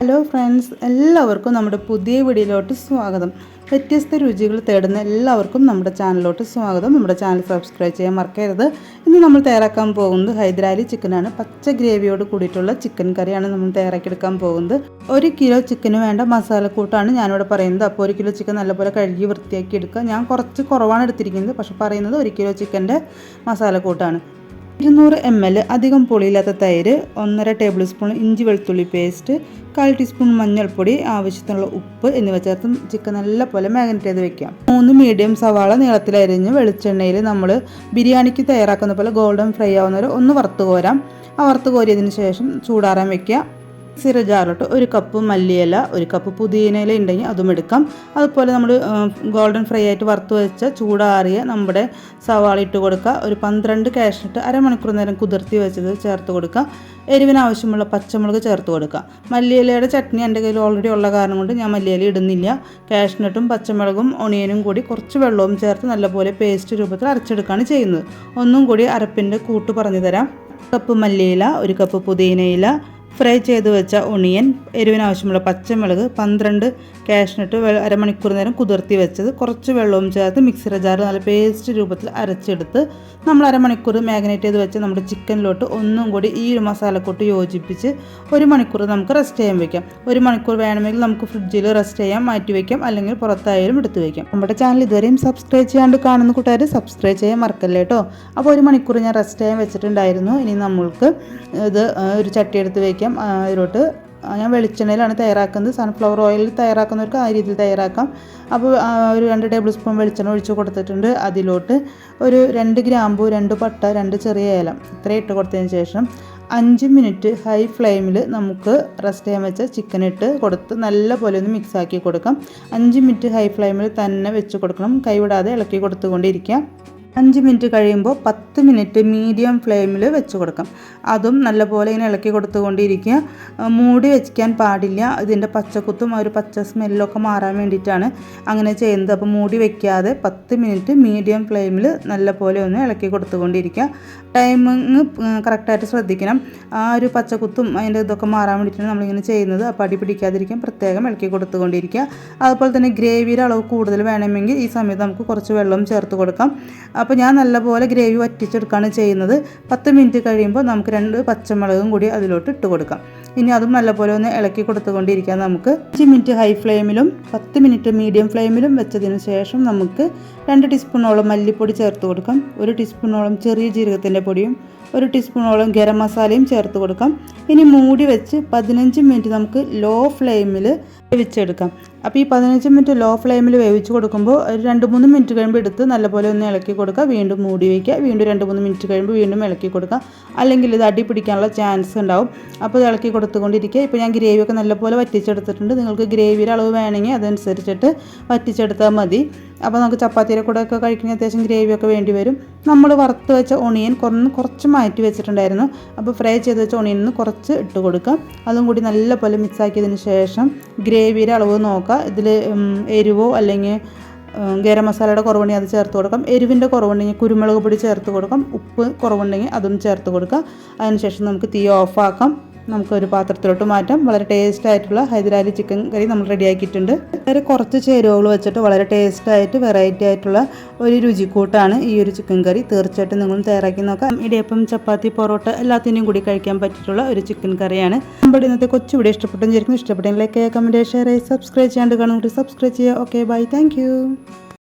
Hello friends, എല്ലാവർക്കും നമ്മുടെ പുതിയ വീഡിയോയിലോട്ട് സ്വാഗതം. വ്യത്യസ്ത രുചികൾ തേടുന്ന എല്ലാവർക്കും നമ്മുടെ ചാനലിലോട്ട് സ്വാഗതം. നമ്മുടെ ചാനൽ സബ്സ്ക്രൈബ് ചെയ്യാൻ മറക്കരുത്. ഇന്ന് നമ്മൾ തയ്യാറാക്കാൻ പോകുന്നത് ഹൈദരാലി ചിക്കനാണ്. പച്ച ഗ്രേവിയോട് കൂടിയിട്ടുള്ള ചിക്കൻ കറിയാണ് നമ്മൾ തയ്യാറാക്കിയെടുക്കാൻ പോകുന്നത്. 1 കിലോ ചിക്കന് വേണ്ട മസാലക്കൂട്ടാണ് ഞാനിവിടെ പറയുന്നത്. അപ്പോൾ 1 കിലോ ചിക്കൻ നല്ലപോലെ കഴുകി വൃത്തിയാക്കി എടുക്കുക. ഞാൻ കുറച്ച് കുറവാണ് എടുത്തിരിക്കുന്നത്, പക്ഷേ പറയുന്നത് 1 കിലോ ചിക്കൻ്റെ മസാലക്കൂട്ടാണ്. 200 ml അധികം പുളിയില്ലാത്ത തൈര്, 1.5 ടേബിൾ സ്പൂൺ ഇഞ്ചി വെളുത്തുള്ളി പേസ്റ്റ്, 1/4 ടീസ്പൂൺ മഞ്ഞൾപ്പൊടി, ആവശ്യത്തിനുള്ള ഉപ്പ് എന്നിവ ചേർത്ത് ചിക്കൻ നല്ലപോലെ മാഗ്നേറ്റ് ചെയ്ത് വെക്കാം. 3 മീഡിയം സവാള നീളത്തിലരിഞ്ഞ് വെളിച്ചെണ്ണയിൽ നമ്മൾ ബിരിയാണിക്ക് തയ്യാറാക്കുന്ന പോലെ ഗോൾഡൻ ഫ്രൈ ആവുന്നവരെ ഒന്ന് വറുത്ത് കോരാം. ആ വറുത്ത് കോരിയതിന് ശേഷം ചൂടാറാൻ വെക്കുക. മിക്സിയുടെ ജാറിലോട്ട് 1 കപ്പ് മല്ലിയില, 1 കപ്പ് പുതിനയില ഉണ്ടെങ്കിൽ അതും എടുക്കാം. അതുപോലെ നമ്മൾ ഗോൾഡൻ ഫ്രൈ ആയിട്ട് വറുത്ത് വെച്ച ചൂടാറിയ നമ്മുടെ സവാള ഇട്ട് കൊടുക്കുക. ഒരു 12 കാഷ്നട്ട് അരമണിക്കൂർ നേരം കുതിർത്തി വെച്ചത് ചേർത്ത് കൊടുക്കുക. എരിവിന് ആവശ്യമുള്ള പച്ചമുളക് ചേർത്ത് കൊടുക്കുക. മല്ലിയിലയുടെ ചട്നി എൻ്റെ കയ്യിൽ ഓൾറെഡി ഉള്ള കാരണം കൊണ്ട് ഞാൻ മല്ലിയില ഇടുന്നില്ല. കാഷ്നട്ടും പച്ചമുളകും ഒണിയനും കൂടി കുറച്ച് വെള്ളവും ചേർത്ത് നല്ലപോലെ പേസ്റ്റ് രൂപത്തിൽ അരച്ചെടുക്കുകയാണ് ചെയ്യുന്നത്. ഒന്നും കൂടി അരപ്പിൻ്റെ കൂട്ട് പറഞ്ഞു തരാം. 1 കപ്പ് മല്ലിയില, 1 കപ്പ് പുതിനയില, ഫ്രൈ ചെയ്ത് വെച്ച ഒണിയൻ, എരിവിനാവശ്യമുള്ള പച്ചമുളക്, 12 കാഷ്നട്ട് അരമണിക്കൂർ നേരം കുതിർത്തി വെച്ചത്, കുറച്ച് വെള്ളവും ചേർത്ത് മിക്സിയുടെ ജാറിൽ നല്ല പേസ്റ്റ് രൂപത്തിൽ അരച്ചെടുത്ത് നമ്മൾ അരമണിക്കൂർ മാഗ്നേറ്റ് ചെയ്ത് വെച്ച് നമ്മുടെ ചിക്കനിലോട്ട് ഒന്നും കൂടി ഈ ഒരു മസാലക്കൂട്ട് യോജിപ്പിച്ച് 1 മണിക്കൂർ നമുക്ക് റെസ്റ്റ് ചെയ്യാൻ വെക്കാം. 1 മണിക്കൂർ വേണമെങ്കിൽ നമുക്ക് ഫ്രിഡ്ജിൽ റെസ്റ്റ് ചെയ്യാൻ മാറ്റി വയ്ക്കാം, അല്ലെങ്കിൽ പുറത്തായാലും എടുത്ത് വയ്ക്കാം. നമ്മുടെ ചാനൽ ഇതുവരെയും സബ്സ്ക്രൈബ് ചെയ്യാണ്ട് കാണുന്ന കൂട്ടുകാർ സബ്സ്ക്രൈബ് ചെയ്യാൻ മറക്കല്ലേ കേട്ടോ. അപ്പോൾ 1 മണിക്കൂർ ഞാൻ റെസ്റ്റ് ചെയ്യാൻ വെച്ചിട്ടുണ്ടായിരുന്നു. ഇനി നമ്മൾക്ക് ഇത് ഒരു ചട്ടി എടുത്ത് വയ്ക്കാം. അതിലോട്ട് ഞാൻ വെളിച്ചെണ്ണയിലാണ് തയ്യാറാക്കുന്നത്. സൺഫ്ലവർ ഓയിലിൽ തയ്യാറാക്കുന്നവർക്ക് ആ രീതിയിൽ തയ്യാറാക്കാം. അപ്പോൾ ഒരു 2 ടേബിൾ സ്പൂൺ വെളിച്ചെണ്ണ ഒഴിച്ച് കൊടുത്തിട്ടുണ്ട്. അതിലോട്ട് ഒരു 2 ഗ്രാമ്പൂ, 2 പട്ട, 2 ചെറിയ ഏലം ഇത്രയും ഇട്ട് കൊടുത്തതിന് ശേഷം 5 മിനിറ്റ് ഹൈ ഫ്ലെയിമിൽ നമുക്ക് റെസ്റ്റ് ചെയ്യാൻ വെച്ച ചിക്കൻ ഇട്ട് കൊടുത്ത് നല്ല പോലെ ഒന്ന് മിക്സാക്കി കൊടുക്കാം. 5 മിനിറ്റ് ഹൈ ഫ്ലെയിമിൽ തന്നെ വെച്ച് കൊടുക്കണം. കൈവിടാതെ ഇളക്കി കൊടുത്തുകൊണ്ടിരിക്കുക. 5 മിനിറ്റ് കഴിയുമ്പോൾ 10 മിനിറ്റ് മീഡിയം ഫ്ലെയിമിൽ വെച്ച് കൊടുക്കാം. അതും നല്ലപോലെ ഇങ്ങനെ ഇളക്കി കൊടുത്തുകൊണ്ടിരിക്കുക. മൂടി വെക്കാൻ പാടില്ല. ഇതിൻ്റെ പച്ചക്കുത്തും ആ ഒരു പച്ച സ്മെല്ലൊക്കെ മാറാൻ വേണ്ടിയിട്ടാണ് അങ്ങനെ ചെയ്യുന്നത്. അപ്പോൾ മൂടി വയ്ക്കാതെ 10 മിനിറ്റ് മീഡിയം ഫ്ലെയിമിൽ നല്ലപോലെ ഒന്ന് ഇളക്കി കൊടുത്തുകൊണ്ടിരിക്കുക. ടൈമിങ് കറക്റ്റായിട്ട് ശ്രദ്ധിക്കണം. ആ ഒരു പച്ചക്കുത്തും അതിൻ്റെ ഇതൊക്കെ മാറാൻ വേണ്ടിയിട്ടാണ് നമ്മളിങ്ങനെ ചെയ്യുന്നത്. അപ്പോൾ അടി പിടിക്കാതിരിക്കാൻ പ്രത്യേകം ഇളക്കി കൊടുത്തുകൊണ്ടിരിക്കുക. അതുപോലെ തന്നെ ഗ്രേവിയുടെ അളവ് കൂടുതൽ വേണമെങ്കിൽ ഈ സമയത്ത് നമുക്ക് കുറച്ച് വെള്ളം ചേർത്ത് കൊടുക്കാം. അപ്പോൾ ഞാൻ നല്ലപോലെ ഗ്രേവി വറ്റിച്ചെടുക്കുകയാണ് ചെയ്യുന്നത്. 10 മിനിറ്റ് കഴിയുമ്പോൾ നമുക്ക് 2 പച്ചമുളകും കൂടി അതിലോട്ട് ഇട്ട് കൊടുക്കാം. ഇനി അതും നല്ലപോലെ ഒന്ന് ഇളക്കി കൊടുത്തുകൊണ്ടിരിക്കാം. നമുക്ക് 5 മിനിറ്റ് ഹൈ ഫ്ലെയിമിലും 10 മിനിറ്റ് മീഡിയം ഫ്ലെയിമിലും വെച്ചതിന് ശേഷം നമുക്ക് 2 ടീസ്പൂണോളം മല്ലിപ്പൊടി ചേർത്ത് കൊടുക്കാം. 1 ടീസ്പൂണോളം ചെറിയ ജീരകത്തിൻ്റെ പൊടിയും 1 ടീസ്പൂണോളം ഗരം മസാലയും ചേർത്ത് കൊടുക്കാം. ഇനി മൂടി വെച്ച് 15 മിനിറ്റ് നമുക്ക് ലോ ഫ്ലെയിമിൽ വേവിച്ചെടുക്കാം. അപ്പോൾ ഈ 15 മിനിറ്റ് ലോ ഫ്ലെയിമിൽ വേവിച്ച് കൊടുക്കുമ്പോൾ 2-3 മിനിറ്റ് കഴിയുമ്പോൾ എടുത്ത് നല്ലപോലെ ഒന്ന് ഇളക്കി കൊടുക്കുക. വീണ്ടും മൂടി വയ്ക്കുക. വീണ്ടും 2-3 മിനിറ്റ് കഴിയുമ്പോൾ വീണ്ടും ഇളക്കി കൊടുക്കുക. അല്ലെങ്കിൽ ഇത് അടി പിടിക്കാനുള്ള ചാൻസ് ഉണ്ടാവും. അപ്പോൾ ഇത് ഇളക്കി കൊടുത്തുകൊണ്ടിരിക്കുക. ഇപ്പോൾ ഞാൻ ഗ്രേവിയൊക്കെ നല്ലപോലെ വറ്റിച്ചെടുത്തിട്ടുണ്ട്. നിങ്ങൾക്ക് ഗ്രേവിയുടെ അളവ് വേണമെങ്കിൽ അതനുസരിച്ചിട്ട് വറ്റിച്ചെടുത്താൽ മതി. അപ്പോൾ നമുക്ക് ചപ്പാത്തിയുടെ കൂടെ ഒക്കെ കഴിക്കുന്ന അത്യാവശ്യം ഗ്രേവിയൊക്കെ വേണ്ടി വരും. നമ്മൾ വറുത്ത് വെച്ച ഒണിയൻ കുറച്ച് മാറ്റി വെച്ചിട്ടുണ്ടായിരുന്നു. അപ്പോൾ ഫ്രൈ ചെയ്ത് വെച്ച ഒണിയനിൽ കുറച്ച് ഇട്ട് കൊടുക്കാം. അതും കൂടി നല്ലപോലെ മിക്സാക്കിയതിന് ശേഷം ഗ്രേവിയുടെ അളവ് നോക്കുക. ഇതിൽ എരിവോ അല്ലെങ്കിൽ ഗരം മസാലയുടെ കുറവുണ്ടെങ്കിൽ അത് ചേർത്ത് കൊടുക്കാം. എരിവിൻ്റെ കുറവുണ്ടെങ്കിൽ കുരുമുളക് പൊടി ചേർത്ത് കൊടുക്കാം. ഉപ്പ് കുറവുണ്ടെങ്കിൽ അതും ചേർത്ത് കൊടുക്കാം. അതിനുശേഷം നമുക്ക് തീ ഓഫാക്കാം. നമുക്കൊരു പാത്രത്തിലോട്ട് മാറ്റാം. വളരെ ടേസ്റ്റ് ആയിട്ടുള്ള ഹൈദരാലി ചിക്കൻ കറി നമ്മൾ റെഡിയാക്കിയിട്ടുണ്ട്. വളരെ കുറച്ച് ചേരുവകൾ വെച്ചിട്ട് വളരെ ടേസ്റ്റായിട്ട് വെറൈറ്റി ആയിട്ടുള്ള ഒരു രുചിക്കൂട്ടാണ് ഈ ഒരു ചിക്കൻ കറി. തീർച്ചയായിട്ടും നിങ്ങളും തയ്യാറാക്കി നോക്കാം. ഇടിയപ്പം, ചപ്പാത്തി, പൊറോട്ട എല്ലാത്തിനെയും കൂടി കഴിക്കാൻ പറ്റിയിട്ടുള്ള ഒരു ചിക്കൻ കറിയാണ്. നമ്മുടെ ഇന്നത്തെ കൊച്ചു വീഡിയോ ഇഷ്ടപ്പെട്ടെങ്കിൽ ലൈക്ക് ചെയ്യുക, കമൻറ്റ് ചെയ്യുക, ഷെയർ ചെയ്യുക, സബ്സ്ക്രൈബ് ചെയ്യാണ്ട് കാണുന്നവർ സബ്സ്ക്രൈബ് ചെയ്യുക. Okay, bye, thank U.